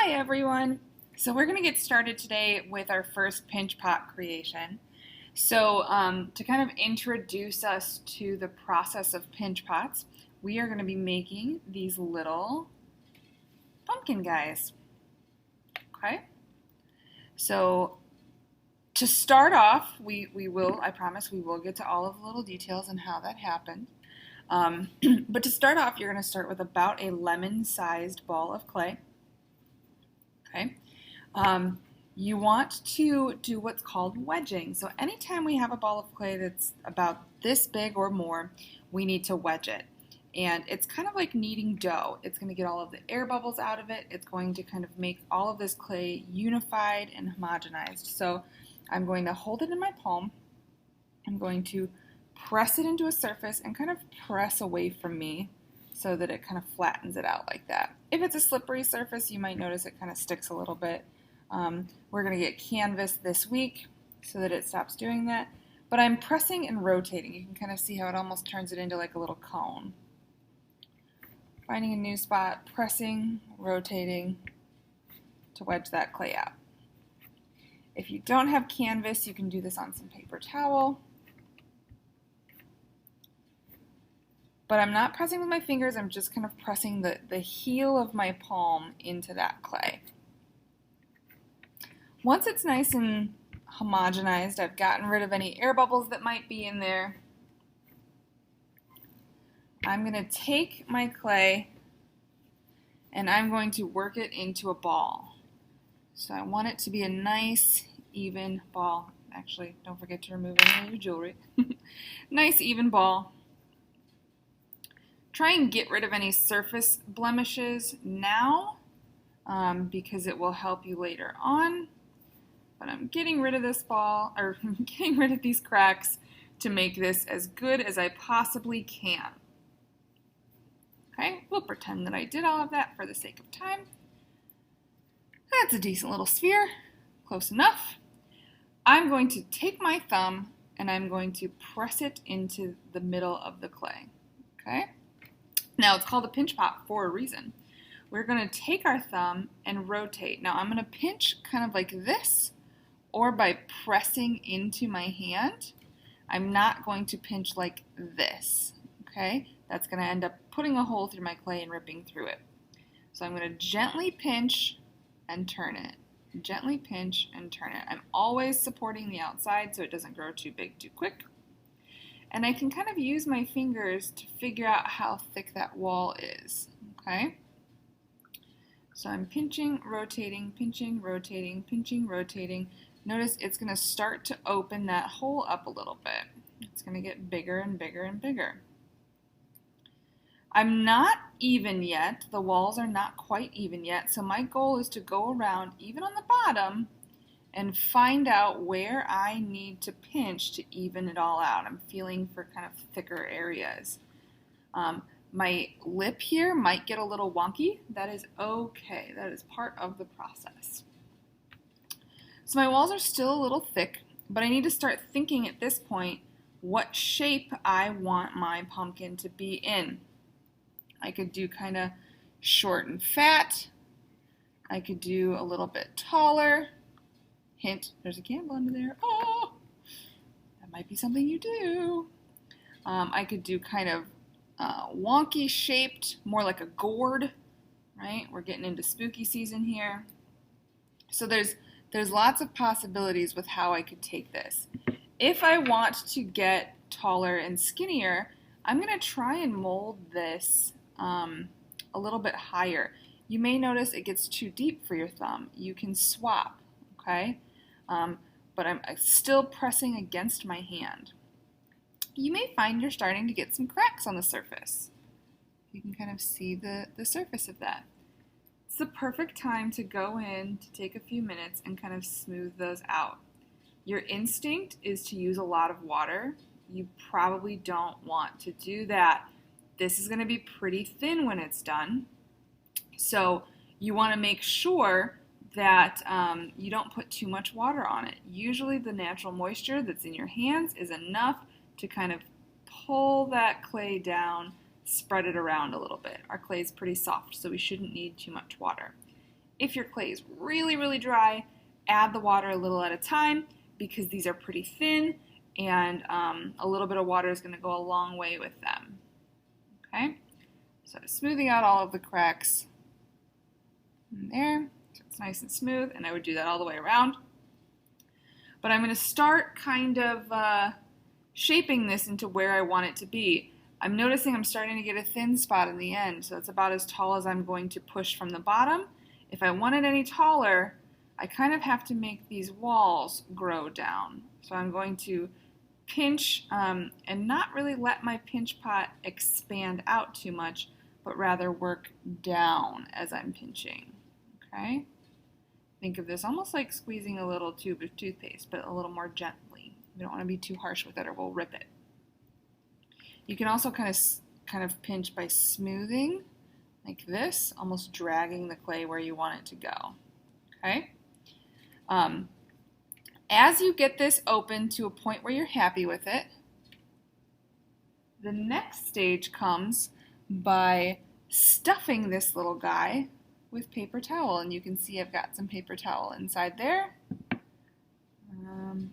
Hi everyone! So we're going to get started today with our first pinch pot creation. So to kind of introduce us to the process of pinch pots, we are going to be making these little pumpkin guys. Okay? So to start off, we will, I promise, we will get to all of the little details and how that happened. But to start off, you're going to start with about a lemon-sized ball of clay. Okay. You want to do what's called wedging. So anytime we have a ball of clay that's about this big or more, we need to wedge it. And it's kind of like kneading dough. It's going to get all of the air bubbles out of it. It's going to kind of make all of this clay unified and homogenized. So I'm going to hold it in my palm. I'm going to press it into a surface and kind of press away from me so that it kind of flattens it out like that. If it's a slippery surface, you might notice it kind of sticks a little bit. We're going to get canvas this week so that it stops doing that. But I'm pressing and rotating. You can kind of see how it almost turns it into like a little cone. Finding a new spot, pressing, rotating to wedge that clay out. If you don't have canvas, you can do this on some paper towel. But I'm not pressing with my fingers, I'm just kind of pressing the heel of my palm into that clay. Once it's nice and homogenized, I've gotten rid of any air bubbles that might be in there. I'm going to take my clay and I'm going to work it into a ball. So I want it to be a nice, even ball. Actually, don't forget to remove any of your jewelry. Nice, even ball. Try and get rid of any surface blemishes now because it will help you later on. But I'm getting rid of this ball, or getting rid of these cracks to make this as good as I possibly can. Okay, we'll pretend that I did all of that for the sake of time. That's a decent little sphere, close enough. I'm going to take my thumb and I'm going to press it into the middle of the clay. Okay? Now, it's called a pinch pot for a reason. We're going to take our thumb and rotate. Now, I'm going to pinch kind of like this or by pressing into my hand. I'm not going to pinch like this, okay? That's going to end up putting a hole through my clay and ripping through it. So I'm going to gently pinch and turn it. Gently pinch and turn it. I'm always supporting the outside so it doesn't grow too big too quick. And I can kind of use my fingers to figure out how thick that wall is, okay? So I'm pinching, rotating, pinching, rotating, pinching, rotating. Notice it's going to start to open that hole up a little bit. It's going to get bigger and bigger and bigger. I'm not even yet. The walls are not quite even yet. So my goal is to go around, even on the bottom, and find out where I need to pinch to even it all out. I'm feeling for kind of thicker areas. My lip here might get a little wonky. That is okay. That is part of the process. So my walls are still a little thick, but I need to start thinking at this point what shape I want my pumpkin to be in. I could do kind of short and fat. I could do a little bit taller. Hint, there's a candle under there. Oh, that might be something you do. I could do kind of wonky shaped, more like a gourd, right? We're getting into spooky season here. So there's lots of possibilities with how I could take this. If I want to get taller and skinnier, I'm going to try and mold this a little bit higher. You may notice it gets too deep for your thumb. You can swap, okay? But I'm still pressing against my hand. You may find you're starting to get some cracks on the surface. You can kind of see the surface of that. It's the perfect time to go in, to take a few minutes and kind of smooth those out. Your instinct is to use a lot of water. You probably don't want to do that. This is going to be pretty thin when it's done. So you want to make sure that you don't put too much water on it. Usually the natural moisture that's in your hands is enough to kind of pull that clay down, spread it around a little bit. Our clay is pretty soft, so we shouldn't need too much water. If your clay is really, really dry, add the water a little at a time because these are pretty thin, and a little bit of water is going to go a long way with them. Okay, so smoothing out all of the cracks in there, so it's nice and smooth, and I would do that all the way around. But I'm going to start kind of shaping this into where I want it to be. I'm noticing I'm starting to get a thin spot in the end, so it's about as tall as I'm going to push from the bottom. If I want it any taller, I kind of have to make these walls grow down. So I'm going to pinch and not really let my pinch pot expand out too much, but rather work down as I'm pinching. Okay? Think of this almost like squeezing a little tube of toothpaste, but a little more gently. You don't want to be too harsh with it or we'll rip it. You can also kind of pinch by smoothing like this, almost dragging the clay where you want it to go. Okay? As you get this open to a point where you're happy with it, the next stage comes by stuffing this little guy with paper towel, and you can see I've got some paper towel inside there.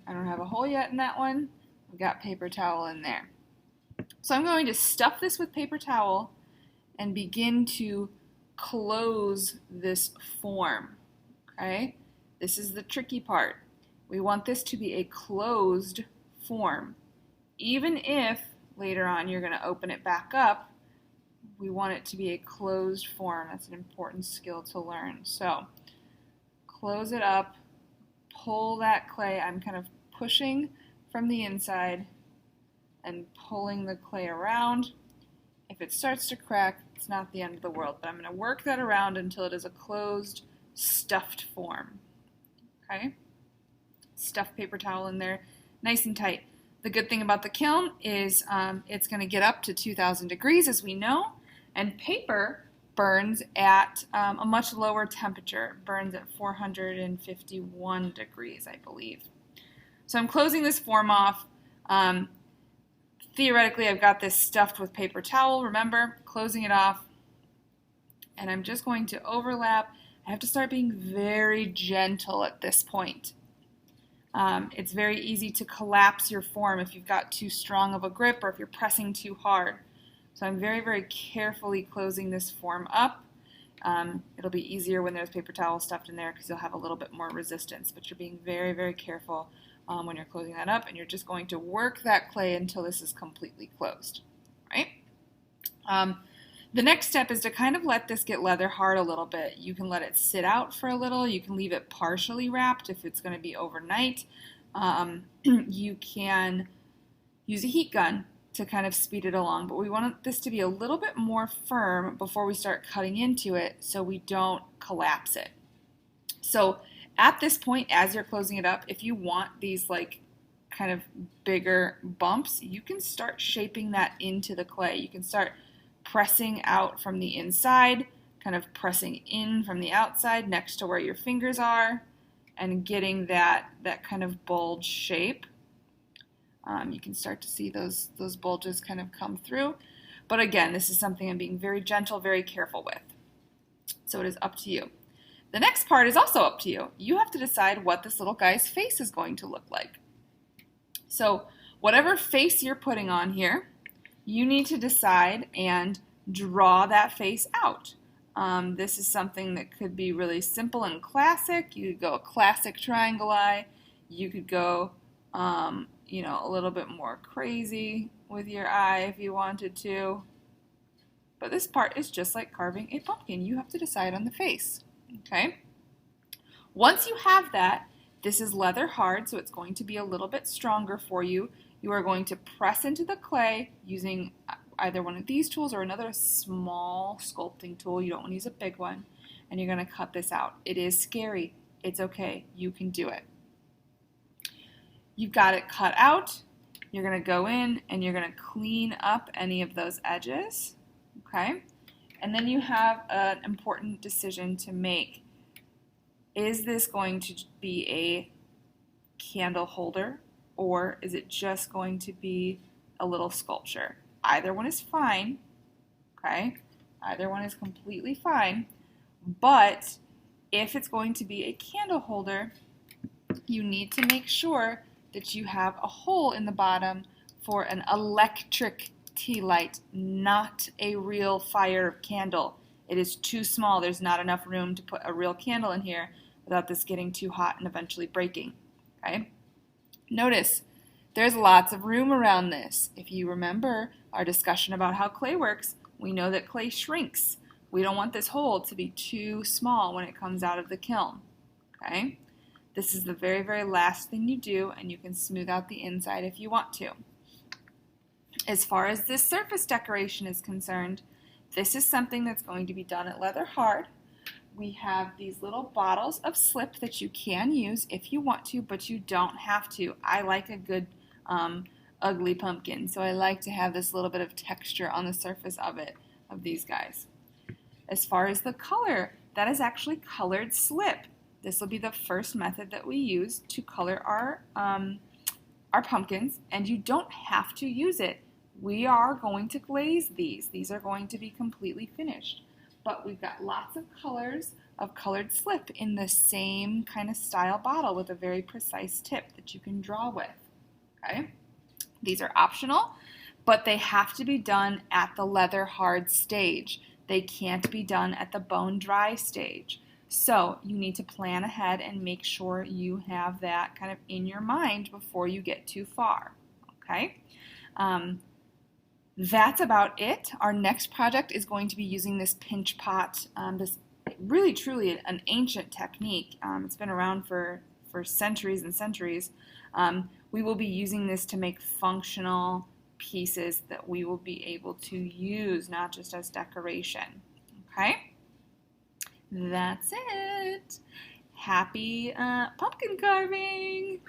I don't have a hole yet in that one. I've got paper towel in there. So I'm going to stuff this with paper towel and begin to close this form. Okay? This is the tricky part. We want this to be a closed form. Even if later on you're going to open it back up, we want it to be a closed form. That's an important skill to learn. So close it up, pull that clay. I'm kind of pushing from the inside and pulling the clay around. If it starts to crack, it's not the end of the world, but I'm going to work that around until it is a closed, stuffed form. Okay? Stuff paper towel in there, nice and tight. The good thing about the kiln is it's going to get up to 2,000 degrees, as we know, and paper burns at a much lower temperature. It burns at 451 degrees, I believe. So I'm closing this form off. Theoretically, I've got this stuffed with paper towel, remember, closing it off, and I'm just going to overlap. I have to start being very gentle at this point. It's very easy to collapse your form if you've got too strong of a grip or if you're pressing too hard. So I'm very, very carefully closing this form up. It'll be easier when there's paper towel stuffed in there because you'll have a little bit more resistance, but you're being very, very careful when you're closing that up, and you're just going to work that clay until this is completely closed, right? The next step is to kind of let this get leather hard a little bit. You can let it sit out for a little. You can leave it partially wrapped if it's going to be overnight. You can use a heat gun to kind of speed it along, but we want this to be a little bit more firm before we start cutting into it so we don't collapse it. So at this point, as you're closing it up, if you want these like kind of bigger bumps, you can start shaping that into the clay. You can start pressing out from the inside, kind of pressing in from the outside next to where your fingers are, and getting that kind of bulge shape. You can start to see those bulges kind of come through. But again, this is something I'm being very gentle, very careful with. So it is up to you. The next part is also up to you. You have to decide what this little guy's face is going to look like. So whatever face you're putting on here, you need to decide and draw that face out. This is something that could be really simple and classic. You could go a classic triangle eye. You could go, a little bit more crazy with your eye if you wanted to. But this part is just like carving a pumpkin. You have to decide on the face. Okay? Once you have that, this is leather hard, so it's going to be a little bit stronger for you. You are going to press into the clay using either one of these tools or another small sculpting tool. You don't want to use a big one. And you're going to cut this out. It is scary. It's okay. You can do it. You've got it cut out. You're going to go in and you're going to clean up any of those edges. Okay? And then you have an important decision to make. Is this going to be a candle holder, or is it just going to be a little sculpture? Either one is fine, okay? Either one is completely fine, but If it's going to be a candle holder, you need to make sure that you have a hole in the bottom for an electric tea light, not a real fire candle. It is too small. There's not enough room to put a real candle in here without this getting too hot and eventually breaking. Okay? Notice there's lots of room around this. If you remember our discussion about how clay works, we know that clay shrinks. We don't want this hole to be too small when it comes out of the kiln. Okay? This is the very, very last thing you do, and you can smooth out the inside if you want to. As far as this surface decoration is concerned, this is something that's going to be done at Leather Hard. We have these little bottles of slip that you can use if you want to, but you don't have to. I like a good ugly pumpkin, so I like to have this little bit of texture on the surface of it, of these guys. As far as the color, that is actually colored slip. This will be the first method that we use to color our pumpkins, and you don't have to use it. We are going to glaze these. These are going to be completely finished. But we've got lots of colors of colored slip in the same kind of style bottle with a very precise tip that you can draw with. Okay? These are optional, but they have to be done at the leather hard stage. They can't be done at the bone dry stage. So you need to plan ahead and make sure you have that kind of in your mind before you get too far. Okay? That's about it. Our next project is going to be using this pinch pot, this really truly an ancient technique. It's been around for centuries and centuries. We will be using this to make functional pieces that we will be able to use, not just as decoration. Okay? That's it. Happy pumpkin carving!